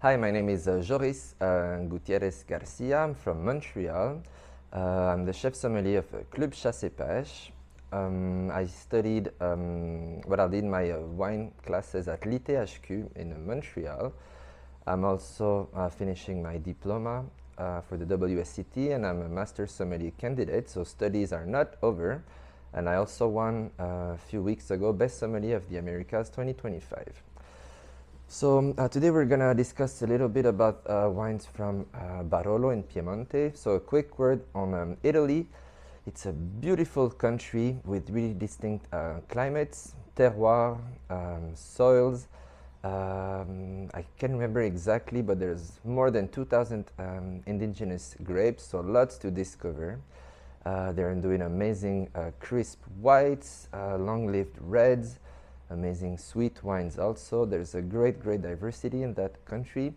Hi, my name is Joris Gutierrez Garcia. I'm from Montreal. I'm the chef sommelier of Club Chasse et Pêche. I studied, I did my wine classes at l'ITHQ in Montreal. I'm also finishing my diploma for the WSET, and I'm a master sommelier candidate, so studies are not over. And I also won a few weeks ago Best Sommelier of the Americas 2025. So today we're going to discuss a little bit about wines from Barolo in Piemonte. So a quick word on Italy. It's a beautiful country with really distinct climates, terroir, soils. I can't remember exactly, but there's more than 2,000 indigenous grapes, so lots to discover. They're doing amazing crisp whites, long-lived reds, amazing sweet wines also. There's a great diversity in that country,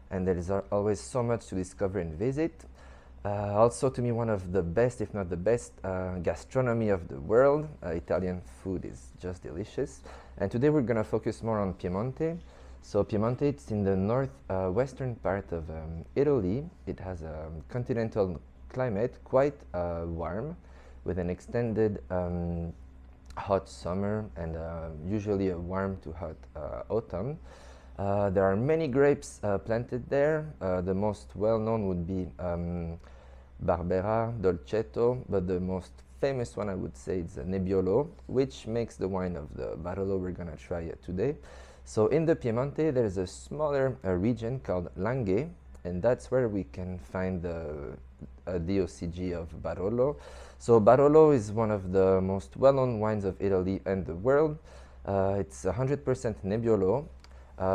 and there is always so much to discover and visit. Also, to me, one of the best, if not the best, gastronomy of the world. Italian food is just delicious. And today we're going to focus more on Piemonte. So Piemonte, it's in the northwestern part of Italy. It has a continental climate, quite warm, with an extended hot summer and usually a warm to hot autumn. There are many grapes planted there. The most well-known would be Barbera, Dolcetto, but the most famous one I would say is Nebbiolo, which makes the wine of the Barolo we're going to try today. So in the Piemonte, there's a smaller region called Langhe, and that's where we can find the DOCG of Barolo. So Barolo is one of the most well-known wines of Italy and the world. It's 100% Nebbiolo.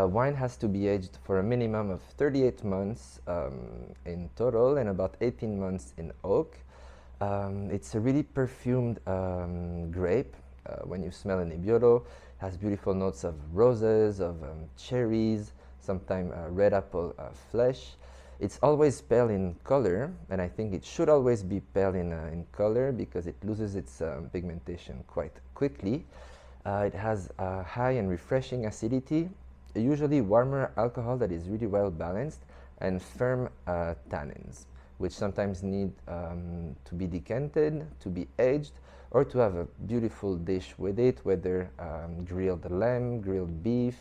Wine has to be aged for a minimum of 38 months in total and about 18 months in oak. It's a really perfumed grape. When you smell a Nebbiolo, it has beautiful notes of roses, of cherries, sometimes red apple flesh. It's always pale in color, and I think it should always be pale in color because it loses its pigmentation quite quickly. It has a high and refreshing acidity, usually warmer alcohol that is really well balanced, and firm tannins, which sometimes need to be decanted, to be aged, or to have a beautiful dish with it, whether grilled lamb, grilled beef,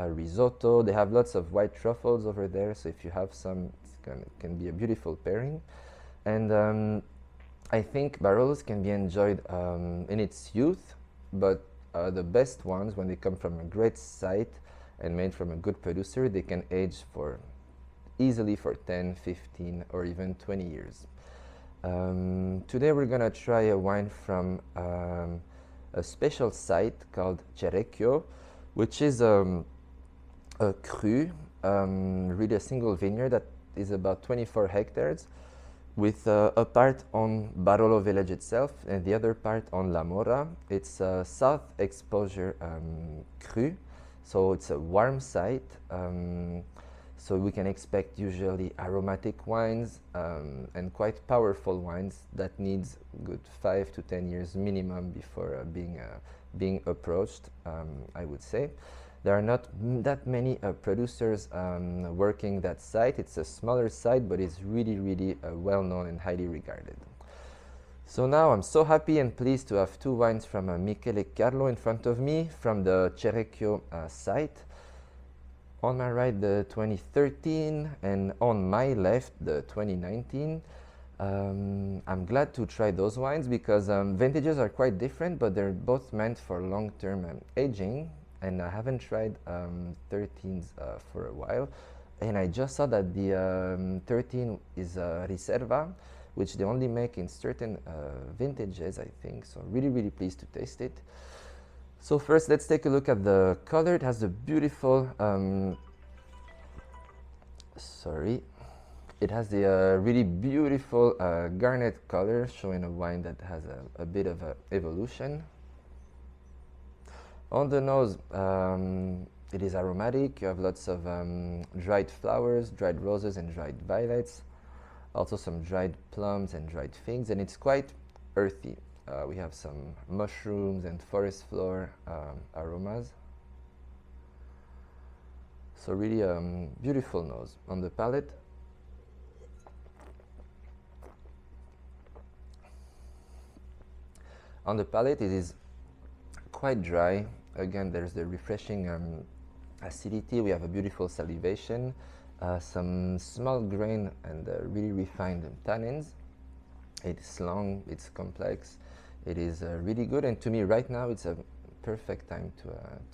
risotto. They have lots of white truffles over there, so if you have some, it can be a beautiful pairing. And I think Barolos can be enjoyed in its youth, but the best ones, when they come from a great site and made from a good producer, they can age for easily for 10, 15, or even 20 years. Today we're going to try a wine from a special site called Cerequio, which is a cru, really a single vineyard that is about 24 hectares, with a part on Barolo village itself and the other part on La Mora. It's a south exposure cru, so it's a warm site. So we can expect usually aromatic wines and quite powerful wines that needs good 5 to 10 years minimum before being approached, I would say. There are not that many producers working that site. It's a smaller site, but it's really well known and highly regarded. So now I'm so happy and pleased to have two wines from Michele Carlo in front of me from the Cerequio site. On my right, the 2013, and on my left, the 2019. I'm glad to try those wines because vintages are quite different, but they're both meant for long-term aging, and I haven't tried 13s for a while. And I just saw that the 13 is Riserva, which they only make in certain vintages, I think. So really pleased to taste it. So first, let's take a look at the color. It has a beautiful, it has the really beautiful garnet color, showing a wine that has a bit of evolution. On the nose, it is aromatic. You have lots of dried flowers, dried roses and dried violets. Also some dried plums and dried figs, and it's quite earthy. We have some mushrooms and forest floor aromas. So really beautiful nose. On the palate, it is quite dry. Again, there's the refreshing acidity. We have a beautiful salivation, some small grain and really refined tannins. It's long, it's complex, it is really good, and to me right now it's a perfect time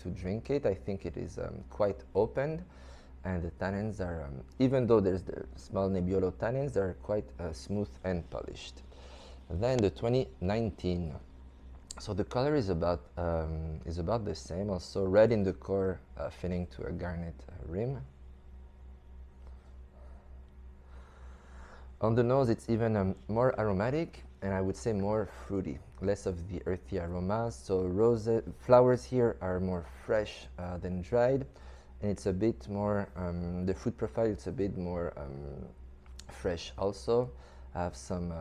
to drink it. I think it is quite opened, and the tannins are, even though there's the small Nebbiolo tannins, they're quite smooth and polished. Then the 2019. So the color is about the same, also red in the core, filling to a garnet rim. On the nose, it's even more aromatic, and I would say more fruity, less of the earthy aromas. So flowers here are more fresh than dried, and it's a bit more, the fruit profile, it's a bit more fresh also. I have some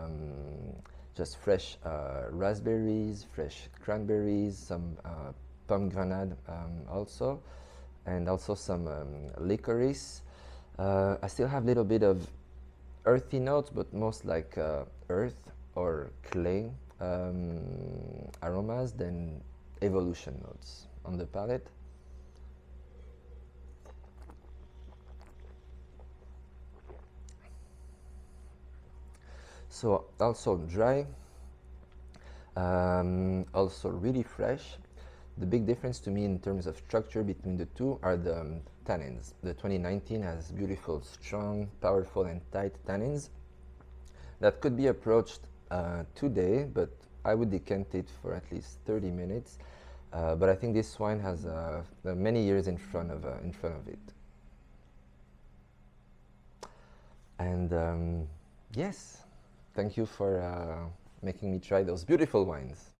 just fresh raspberries, fresh cranberries, some pomegranate also, and also some licorice. I still have a little bit of earthy notes, but most like earth or clay aromas than evolution notes on the palate. So also dry, also really fresh. The big difference to me in terms of structure between the two are the tannins. The 2019 has beautiful, strong, powerful and tight tannins that could be approached today, but I would decant it for at least 30 minutes. But I think this wine has many years in front of it. And yes, thank you for making me try those beautiful wines.